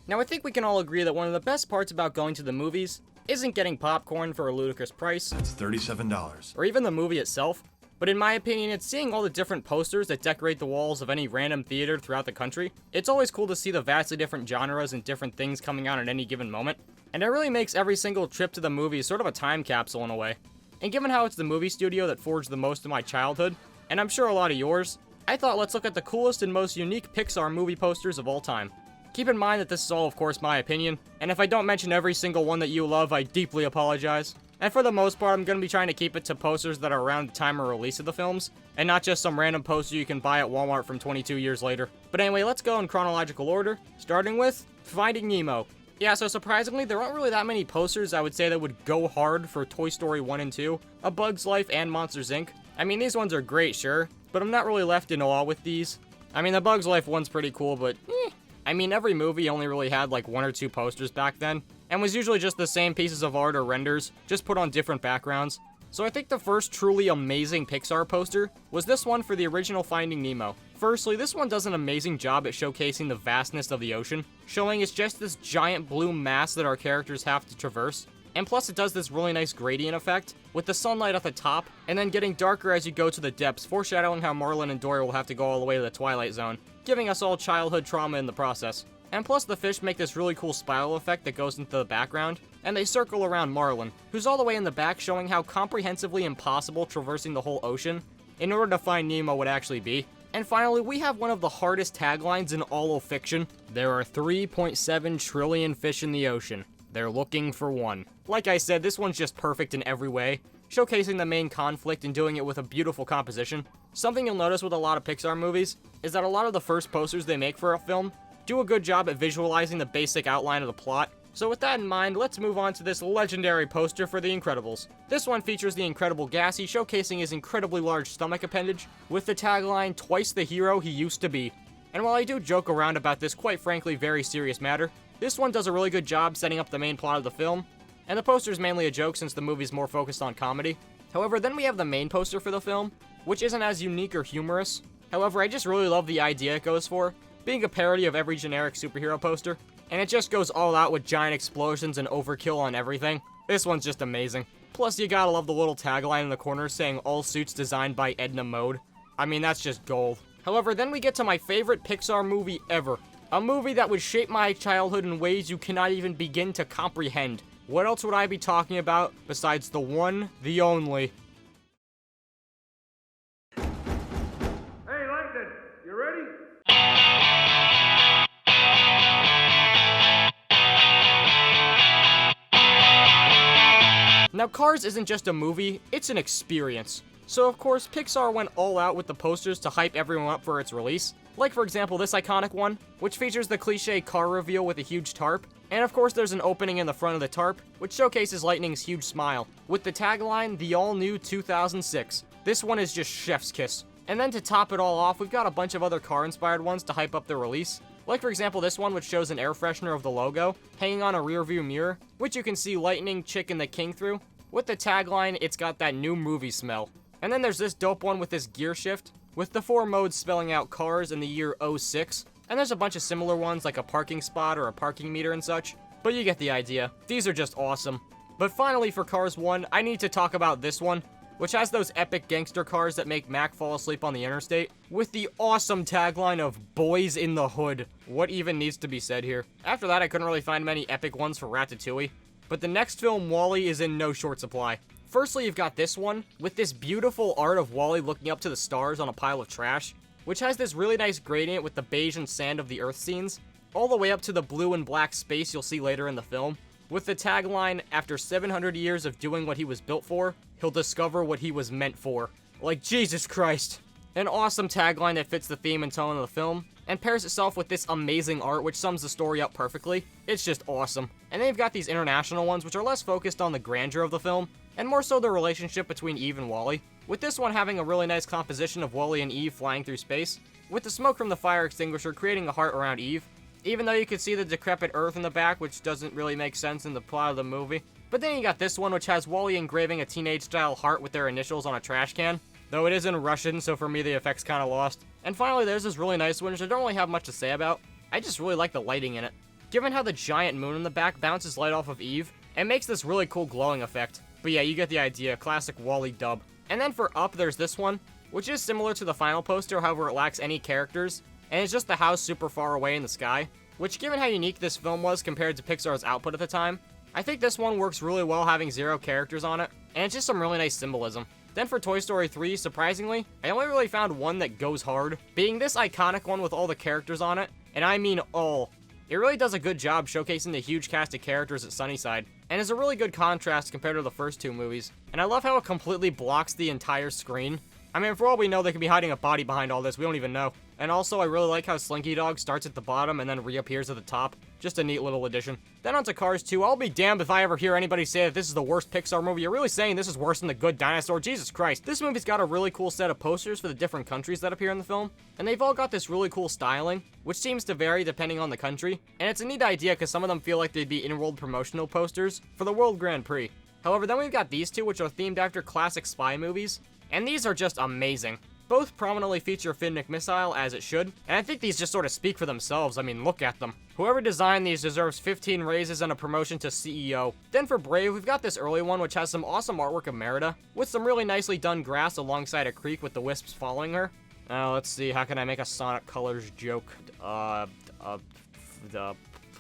Now I think we can all agree that one of the best parts about going to the movies isn't getting popcorn for a ludicrous price. That's $37. Or even the movie itself. But in my opinion, it's seeing all the different posters that decorate the walls of any random theater throughout the country. It's always cool to see the vastly different genres and different things coming out at any given moment. And it really makes every single trip to the movies sort of a time capsule in a way. And given how it's the movie studio that forged the most of my childhood, and I'm sure a lot of yours, I thought let's look at the coolest and most unique Pixar movie posters of all time. Keep in mind that this is all of course my opinion, and if I don't mention every single one that you love, I deeply apologize. And for the most part, I'm going to be trying to keep it to posters that are around the time of release of the films, and not just some random poster you can buy at Walmart from 22 years later. But anyway, let's go in chronological order, starting with Finding Nemo. Yeah, so surprisingly, there aren't really that many posters I would say that would go hard for Toy Story 1 and 2, A Bug's Life, and Monsters, Inc. I mean, these ones are great, sure, but I'm not really left in awe with these. I mean, the Bug's Life one's pretty cool, but I mean, every movie only really had like 1 or 2 posters back then, and was usually just the same pieces of art or renders, just put on different backgrounds. So I think the first truly amazing Pixar poster was this one for the original Finding Nemo. Firstly, this one does an amazing job at showcasing the vastness of the ocean, showing it's just this giant blue mass that our characters have to traverse. And plus it does this really nice gradient effect, with the sunlight at the top, and then getting darker as you go to the depths, foreshadowing how Marlin and Dory will have to go all the way to the Twilight Zone, giving us all childhood trauma in the process. And plus the fish make this really cool spiral effect that goes into the background, and they circle around Marlin, who's all the way in the back, showing how comprehensively impossible traversing the whole ocean in order to find Nemo would actually be. And finally, we have one of the hardest taglines in all of fiction. There are 3.7 trillion fish in the ocean. They're looking for one. Like I said, this one's just perfect in every way, showcasing the main conflict and doing it with a beautiful composition. Something you'll notice with a lot of Pixar movies is that a lot of the first posters they make for a film do a good job at visualizing the basic outline of the plot. So with that in mind, let's move on to this legendary poster for The Incredibles. This one features the Incredible Gassy showcasing his incredibly large stomach appendage, with the tagline, "Twice the hero he used to be." And while I do joke around about this quite frankly very serious matter, this one does a really good job setting up the main plot of the film, and the poster is mainly a joke since the movie's more focused on comedy. However, then we have the main poster for the film, which isn't as unique or humorous. However, I just really love the idea it goes for, being a parody of every generic superhero poster, and it just goes all out with giant explosions and overkill on everything. This one's just amazing. Plus, you gotta love the little tagline in the corner saying all suits designed by Edna Mode. I mean, that's just gold. However, then we get to my favorite Pixar movie ever. A movie that would shape my childhood in ways you cannot even begin to comprehend. What else would I be talking about besides the one, the only? Hey, Langdon, you ready? Now, Cars isn't just a movie, it's an experience. So of course, Pixar went all out with the posters to hype everyone up for its release. Like for example, this iconic one, which features the cliche car reveal with a huge tarp. And of course, there's an opening in the front of the tarp, which showcases Lightning's huge smile, with the tagline, "The all-new 2006. This one is just chef's kiss. And then to top it all off, we've got a bunch of other car-inspired ones to hype up their release. Like for example, this one which shows an air freshener of the logo, hanging on a rear view mirror, which you can see Lightning, Chick, and the King through. With the tagline, "It's got that new movie smell." And then there's this dope one with this gear shift, with the 4 modes spelling out cars in the year 06. And there's a bunch of similar ones like a parking spot or a parking meter and such. But you get the idea. These are just awesome. But finally for Cars 1, I need to talk about this one, which has those epic gangster cars that make Mac fall asleep on the interstate, with the awesome tagline of "Boys in the Hood." What even needs to be said here? After that, I couldn't really find many epic ones for Ratatouille. But the next film, WALL-E, is in no short supply. Firstly, you've got this one, with this beautiful art of WALL-E looking up to the stars on a pile of trash, which has this really nice gradient with the beige and sand of the Earth scenes, all the way up to the blue and black space you'll see later in the film, with the tagline, "After 700 years of doing what he was built for, he'll discover what he was meant for." Like, Jesus Christ. An awesome tagline that fits the theme and tone of the film, and pairs itself with this amazing art which sums the story up perfectly. It's just awesome. And then you've got these international ones which are less focused on the grandeur of the film, and more so the relationship between Eve and WALL-E, with this one having a really nice composition of WALL-E and Eve flying through space, with the smoke from the fire extinguisher creating a heart around Eve, even though you could see the decrepit Earth in the back, which doesn't really make sense in the plot of the movie. But then you got this one which has WALL-E engraving a teenage-style heart with their initials on a trash can, though it is in Russian, so for me the effect's kinda lost. And finally there's this really nice one which I don't really have much to say about. I just really like the lighting in it. given how the giant moon in the back bounces light off of Eve, and makes this really cool glowing effect. But yeah, you get the idea, classic Wall-E dub. And then for Up, there's this one, which is similar to the final poster, however it lacks any characters, and it's just the house super far away in the sky, which given how unique this film was compared to Pixar's output at the time, I think this one works really well having 0 characters on it, and it's just some really nice symbolism. Then for Toy Story 3, surprisingly, I only really found one that goes hard, being this iconic one with all the characters on it, and I mean all. It really does a good job showcasing the huge cast of characters at Sunnyside, and is a really good contrast compared to the first 2 movies, and I love how it completely blocks the entire screen. I mean, for all we know, they could be hiding a body behind all this, we don't even know. And also, I really like how Slinky Dog starts at the bottom and then reappears at the top. Just a neat little addition. Then onto Cars 2, I'll be damned if I ever hear anybody say that this is the worst Pixar movie. You're really saying this is worse than The Good Dinosaur? Jesus Christ. This movie's got a really cool set of posters for the different countries that appear in the film, and they've all got this really cool styling, which seems to vary depending on the country, and it's a neat idea because some of them feel like they'd be in-world promotional posters for the World Grand Prix. However, then we've got these two, which are themed after classic spy movies, and these are just amazing. Both prominently feature Finn McMissile, as it should, and I think these just sort of speak for themselves. I mean, look at them. Whoever designed these deserves 15 raises and a promotion to CEO. Then for Brave, we've got this early one which has some awesome artwork of Merida, with some really nicely done grass alongside a creek with the wisps following her. Now, let's see, how can I make a Sonic Colors joke? The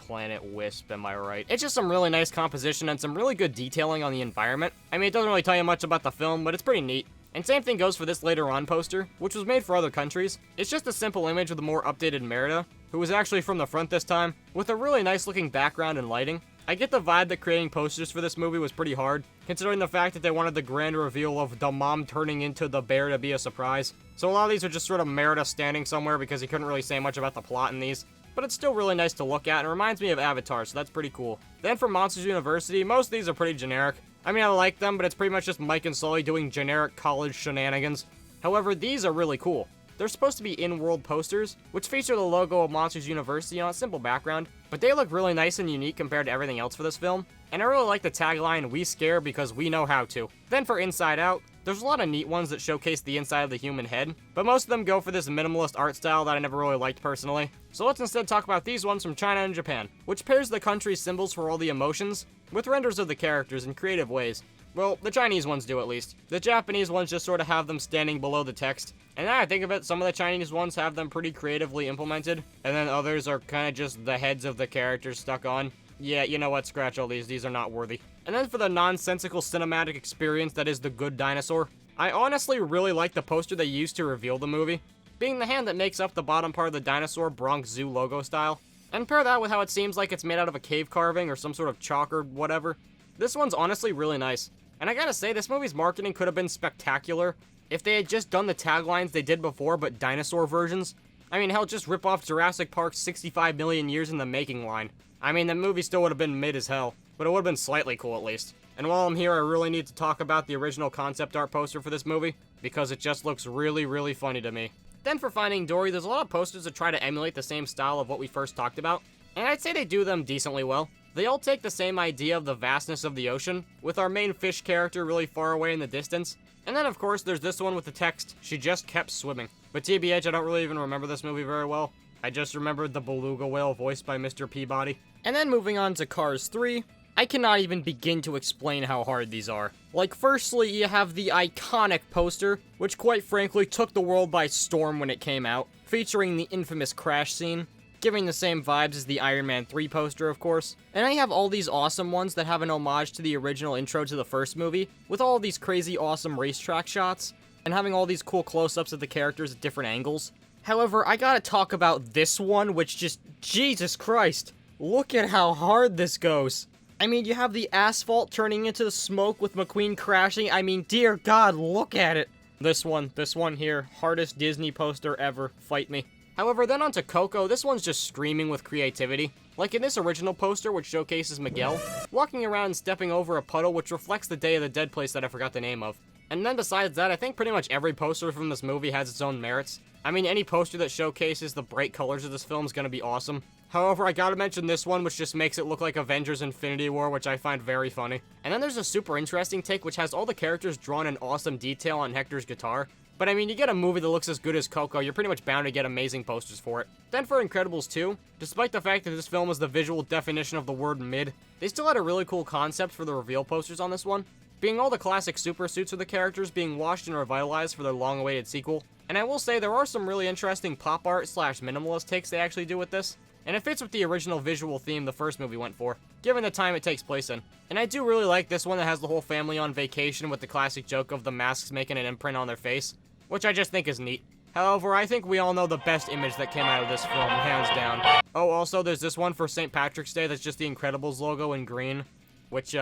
Planet Wisp, am I right? It's just some really nice composition and some really good detailing on the environment. I mean, it doesn't really tell you much about the film, but it's pretty neat. And same thing goes for this later on poster, which was made for other countries. It's just a simple image with a more updated Merida, who was actually from the front this time, with a really nice looking background and lighting. I get the vibe that creating posters for this movie was pretty hard, considering the fact that they wanted the grand reveal of the mom turning into the bear to be a surprise. So a lot of these are just sort of Merida standing somewhere because he couldn't really say much about the plot in these. But it's still really nice to look at and reminds me of Avatar, so that's pretty cool. Then for Monsters University, most of these are pretty generic. I mean, I like them, but it's pretty much just Mike and Sully doing generic college shenanigans. However, these are really cool. They're supposed to be in-world posters, which feature the logo of Monsters University on a simple background, but they look really nice and unique compared to everything else for this film, and I really like the tagline, "We scare because we know how to." Then for Inside Out, there's a lot of neat ones that showcase the inside of the human head, but most of them go for this minimalist art style that I never really liked personally. So let's instead talk about these ones from China and Japan, which pairs the country's symbols for all the emotions with renders of the characters in creative ways. Well, the Chinese ones do at least. The Japanese ones just sort of have them standing below the text. And now I think of it, some of the Chinese ones have them pretty creatively implemented, and then others are kind of just the heads of the characters stuck on. Yeah, you know what, scratch all these are not worthy. And then for the nonsensical cinematic experience that is The Good Dinosaur, I honestly really like the poster they used to reveal the movie, being the hand that makes up the bottom part of the dinosaur Bronx Zoo logo style. And pair that with how it seems like it's made out of a cave carving or some sort of chalk or whatever. This one's honestly really nice. And I gotta say, this movie's marketing could have been spectacular if they had just done the taglines they did before, but dinosaur versions. I mean, hell, just rip off Jurassic Park's 65 million years in the making line. I mean, the movie still would have been mid as hell, but it would have been slightly cool at least. And while I'm here, I really need to talk about the original concept art poster for this movie, because it just looks really, really funny to me. Then for Finding Dory, there's a lot of posters that try to emulate the same style of what we first talked about, and I'd say they do them decently well. They all take the same idea of the vastness of the ocean, with our main fish character really far away in the distance. And then of course there's this one with the text, "She just kept swimming." But TBH, I don't really even remember this movie very well. I just remembered the beluga whale voiced by Mr. Peabody. And then moving on to Cars 3, I cannot even begin to explain how hard these are. Like, firstly, you have the iconic poster, which quite frankly took the world by storm when it came out, featuring the infamous crash scene, giving the same vibes as the Iron Man 3 poster, of course. And I have all these awesome ones that have an homage to the original intro to the first movie, with all these crazy awesome racetrack shots, and having all these cool close-ups of the characters at different angles. However, I gotta talk about this one, which just, Jesus Christ, look at how hard this goes. I mean, you have the asphalt turning into the smoke with McQueen crashing. I mean, dear God, look at it. This one here, hardest Disney poster ever. Fight me. However, then onto Coco, this one's just screaming with creativity. Like in this original poster, which showcases Miguel, walking around and stepping over a puddle which reflects the Day of the Dead place that I forgot the name of. And then besides that, I think pretty much every poster from this movie has its own merits. I mean, any poster that showcases the bright colors of this film is gonna be awesome. However, I gotta mention this one, which just makes it look like Avengers Infinity War, which I find very funny. And then there's a super interesting take, which has all the characters drawn in awesome detail on Hector's guitar. But I mean, you get a movie that looks as good as Coco, you're pretty much bound to get amazing posters for it. Then for Incredibles 2, despite the fact that this film was the visual definition of the word mid, they still had a really cool concept for the reveal posters on this one, being all the classic super suits of the characters being washed and revitalized for their long-awaited sequel. And I will say there are some really interesting pop art / minimalist takes they actually do with this, and it fits with the original visual theme the first movie went for, given the time it takes place in. And I do really like this one that has the whole family on vacation with the classic joke of the masks making an imprint on their face, which I just think is neat. However, I think we all know the best image that came out of this film, hands down. Oh, also, there's this one for St. Patrick's Day that's just the Incredibles logo in green, which,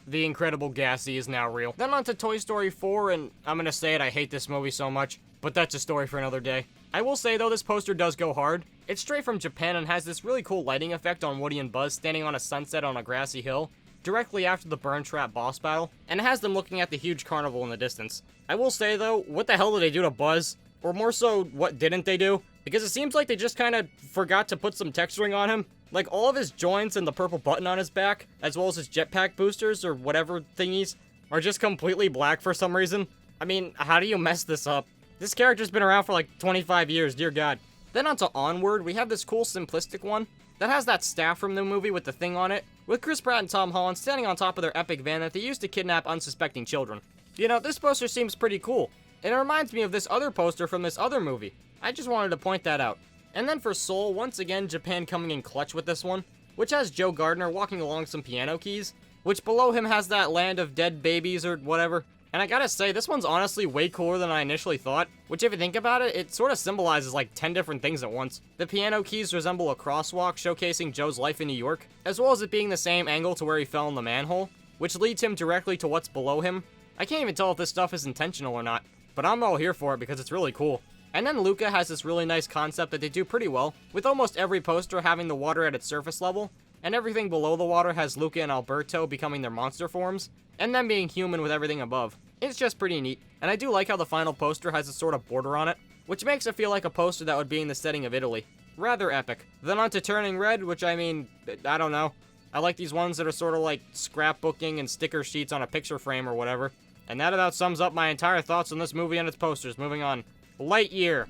the Incredible Gassy is now real. Then on to Toy Story 4, and I'm gonna say it, I hate this movie so much, but that's a story for another day. I will say, though, this poster does go hard. It's straight from Japan and has this really cool lighting effect on Woody and Buzz standing on a sunset on a grassy hill, directly after the Burn Trap boss battle, and it has them looking at the huge carnival in the distance. I will say, though, what the hell did they do to Buzz? Or more so, what didn't they do? Because it seems like they just kind of forgot to put some texturing on him. Like, all of his joints and the purple button on his back, as well as his jetpack boosters, or whatever thingies, are just completely black for some reason. I mean, how do you mess this up? This character's been around for like 25 years, dear God. Then onto Onward, we have this cool simplistic one that has that staff from the movie with the thing on it, with Chris Pratt and Tom Holland standing on top of their epic van that they used to kidnap unsuspecting children. You know, this poster seems pretty cool, and it reminds me of this other poster from this other movie. I just wanted to point that out. And then for Soul, once again, Japan coming in clutch with this one, which has Joe Gardner walking along some piano keys, which below him has that land of dead babies or whatever. And I gotta say, this one's honestly way cooler than I initially thought, which if you think about it, it sort of symbolizes like 10 different things at once. The piano keys resemble a crosswalk showcasing Joe's life in New York, as well as it being the same angle to where he fell in the manhole, which leads him directly to what's below him. I can't even tell if this stuff is intentional or not, but I'm all here for it because it's really cool. And then Luca has this really nice concept that they do pretty well, with almost every poster having the water at its surface level, and everything below the water has Luca and Alberto becoming their monster forms, and them being human with everything above. It's just pretty neat, and I do like how the final poster has a sort of border on it, which makes it feel like a poster that would be in the setting of Italy. Rather epic. Then on to Turning Red, which I mean, I don't know. I like these ones that are sort of like scrapbooking and sticker sheets on a picture frame or whatever. And that about sums up my entire thoughts on this movie and its posters. Moving on. Lightyear.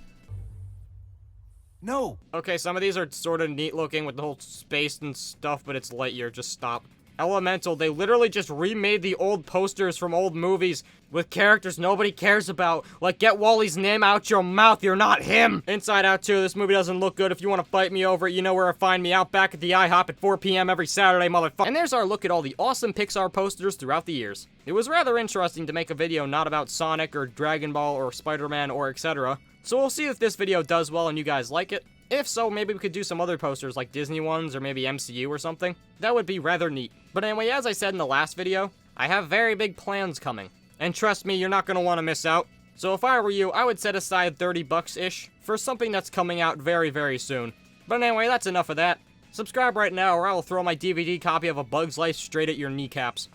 No. Okay, some of these are sort of neat looking with the whole space and stuff, but it's Lightyear. Just stop. Elemental, they literally just remade the old posters from old movies with characters nobody cares about. Like, get Wally's name out your mouth, you're not him! Inside Out 2, this movie doesn't look good. If you want to fight me over it, you know where to find me, out back at the IHOP at 4 p.m. every Saturday, motherfucker. And there's our look at all the awesome Pixar posters throughout the years. It was rather interesting to make a video not about Sonic or Dragon Ball or Spider-Man or etc. So we'll see if this video does well and you guys like it. If so, maybe we could do some other posters like Disney ones or maybe MCU or something. That would be rather neat. But anyway, as I said in the last video, I have very big plans coming. And trust me, you're not going to want to miss out. So if I were you, I would set aside 30 bucks-ish for something that's coming out very, very soon. But anyway, that's enough of that. Subscribe right now or I will throw my DVD copy of A Bug's Life straight at your kneecaps.